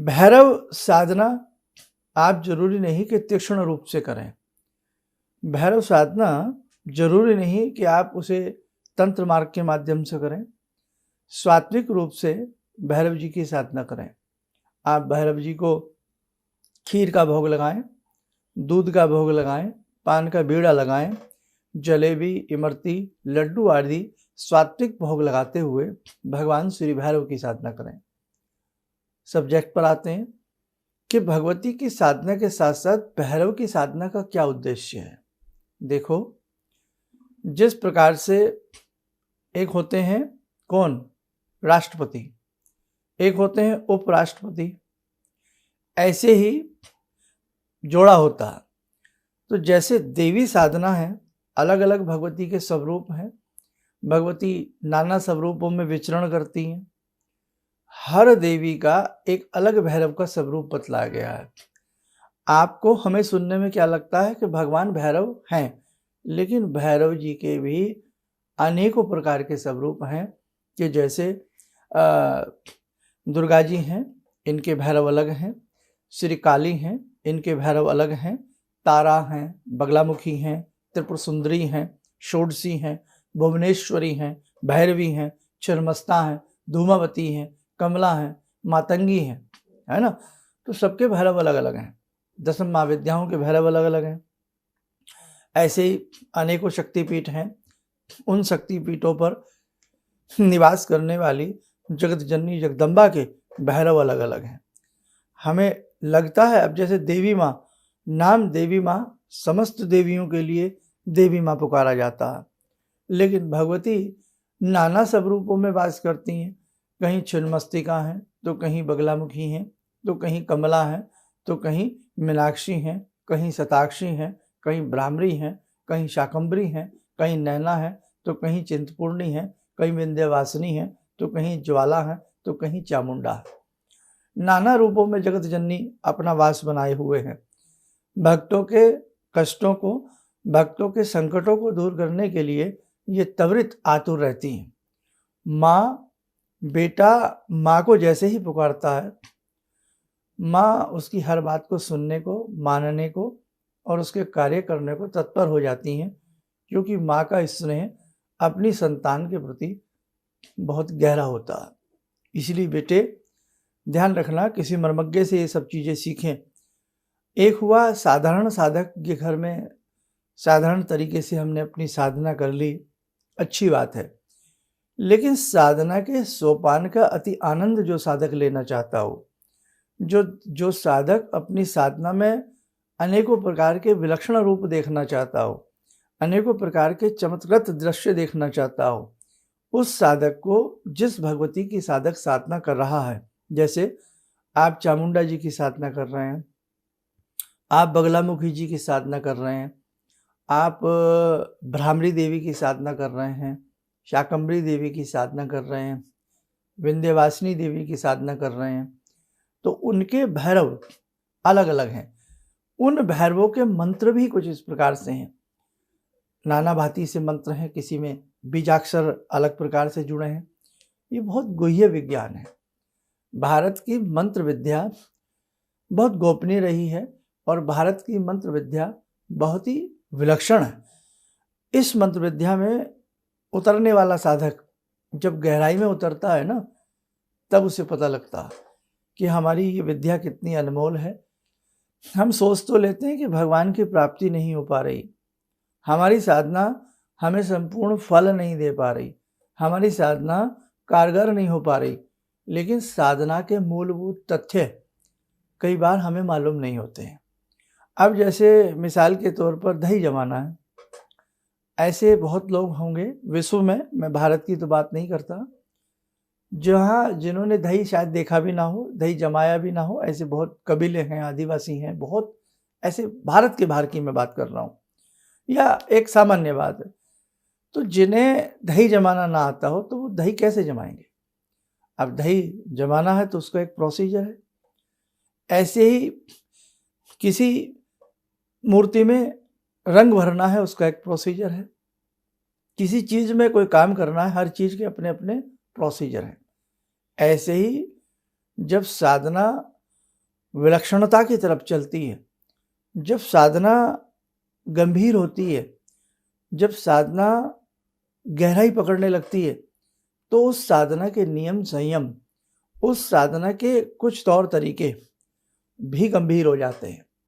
भैरव साधना आप जरूरी नहीं कि तीक्ष्ण रूप से करें। भैरव साधना जरूरी नहीं कि आप उसे तंत्र मार्ग के माध्यम से करें। सात्विक रूप से भैरव जी की साधना करें। आप भैरव जी को खीर का भोग लगाएं, दूध का भोग लगाएं, पान का बीड़ा लगाएं, जलेबी, इमरती, लड्डू आदि सात्विक भोग लगाते हुए भगवान श्री भैरव की साधना करें। सब्जेक्ट पर आते हैं कि भगवती की साधना के साथ साथ भैरव की साधना का क्या उद्देश्य है। देखो, जिस प्रकार से एक होते हैं कौन, राष्ट्रपति, एक होते हैं उपराष्ट्रपति, ऐसे ही जोड़ा होता है। तो जैसे देवी साधना है, अलग अलग भगवती के स्वरूप हैं, भगवती नाना स्वरूपों में विचरण करती हैं। हर देवी का एक अलग भैरव का स्वरूप बतलाया गया है। आपको हमें सुनने में क्या लगता है कि भगवान भैरव हैं, लेकिन भैरव जी के भी अनेकों प्रकार के स्वरूप हैं कि जैसे दुर्गा जी हैं, इनके भैरव अलग हैं, श्री काली हैं, इनके भैरव अलग हैं, तारा हैं, बगलामुखी हैं, त्रिपुर सुंदरी हैं, षोडशी हैं, भुवनेश्वरी हैं, भैरवी हैं, छिन्नमस्ता हैं, धूमावती हैं, कमला हैं, मातंगी हैं, है ना। तो सबके भैरव अलग अलग हैं। 10 महाविद्याओं के भैरव अलग अलग हैं। ऐसे ही अनेकों शक्तिपीठ हैं। उन शक्तिपीठों पर निवास करने वाली जगत जननी जगदम्बा के भैरव अलग अलग हैं। हमें लगता है अब जैसे देवी माँ, नाम देवी माँ, समस्त देवियों के लिए देवी माँ पुकारा जाता है, लेकिन भगवती नाना स्वरूपों में वास करती हैं। कहीं छिन्नमस्तिका हैं, तो कहीं बगलामुखी हैं, तो कहीं कमला हैं, तो कहीं मीनाक्षी हैं, कहीं शताक्षी हैं, कहीं ब्राह्मणी हैं, कहीं शाकंभरी हैं, कहीं नैना हैं, तो कहीं चिंतपूर्णी हैं, कहीं विंध्यवासिनी हैं, तो कहीं ज्वाला हैं, तो कहीं चामुंडा है। नाना रूपों में जगत जननी अपना वास बनाए हुए हैं। भक्तों के कष्टों को, भक्तों के संकटों को दूर करने के लिए ये त्वरित आतुर रहती हैं। माँ, बेटा माँ को जैसे ही पुकारता है, माँ उसकी हर बात को सुनने को, मानने को और उसके कार्य करने को तत्पर हो जाती हैं, क्योंकि माँ का स्नेह अपनी संतान के प्रति बहुत गहरा होता है। इसलिए बेटे ध्यान रखना, किसी मर्मज्ञ से ये सब चीज़ें सीखें। एक हुआ साधारण साधक के घर में साधारण तरीके से हमने अपनी साधना कर ली, अच्छी बात है, लेकिन साधना के सोपान का अति आनंद जो साधक लेना चाहता हो, जो साधक अपनी साधना में अनेकों प्रकार के विलक्षण रूप देखना चाहता हो, अनेकों प्रकार के चमत्कृत दृश्य देखना चाहता हो, उस साधक को जिस भगवती की साधक साधना कर रहा है, जैसे आप चामुंडा जी की साधना कर रहे हैं, आप बगलामुखी जी की साधना कर रहे हैं, आप ब्राह्मणी देवी की साधना कर रहे हैं, शाकंभरी देवी की साधना कर रहे हैं, विंध्यवासिनी देवी की साधना कर रहे हैं, तो उनके भैरव अलग अलग हैं। उन भैरवों के मंत्र भी कुछ इस प्रकार से हैं। नाना भांति से मंत्र हैं, किसी में बीजाक्षर अलग प्रकार से जुड़े हैं। ये बहुत गुह्य विज्ञान है। भारत की मंत्र विद्या बहुत गोपनीय रही है और भारत की मंत्र विद्या बहुत ही विलक्षण है। इस मंत्र विद्या में उतरने वाला साधक जब गहराई में उतरता है ना, तब उसे पता लगता है कि हमारी ये विद्या कितनी अनमोल है। हम सोच तो लेते हैं कि भगवान की प्राप्ति नहीं हो पा रही, हमारी साधना हमें संपूर्ण फल नहीं दे पा रही, हमारी साधना कारगर नहीं हो पा रही, लेकिन साधना के मूलभूत तथ्य कई बार हमें मालूम नहीं होते हैं। अब जैसे मिसाल के तौर पर दही जमाना है, ऐसे बहुत लोग होंगे विश्व में, मैं भारत की तो बात नहीं करता, जिन्होंने दही शायद देखा भी ना हो, दही जमाया भी ना हो। ऐसे बहुत कबीले हैं, आदिवासी हैं, बहुत ऐसे भारत के बाहर की मैं बात कर रहा हूँ, या एक सामान्य बात है। तो जिन्हें दही जमाना ना आता हो, तो वो दही कैसे जमाएंगे। अब दही जमाना है तो उसका एक प्रोसीजर है। ऐसे ही किसी मूर्ति में रंग भरना है, उसका एक प्रोसीजर है। किसी चीज में कोई काम करना है, हर चीज के अपने अपने प्रोसीजर हैं। ऐसे ही जब साधना विलक्षणता की तरफ चलती है। जब साधना गंभीर होती है, जब साधना गहराई पकड़ने लगती है, तो उस साधना के नियम संयम, उस साधना के कुछ तौर तरीके भी गंभीर हो जाते हैं।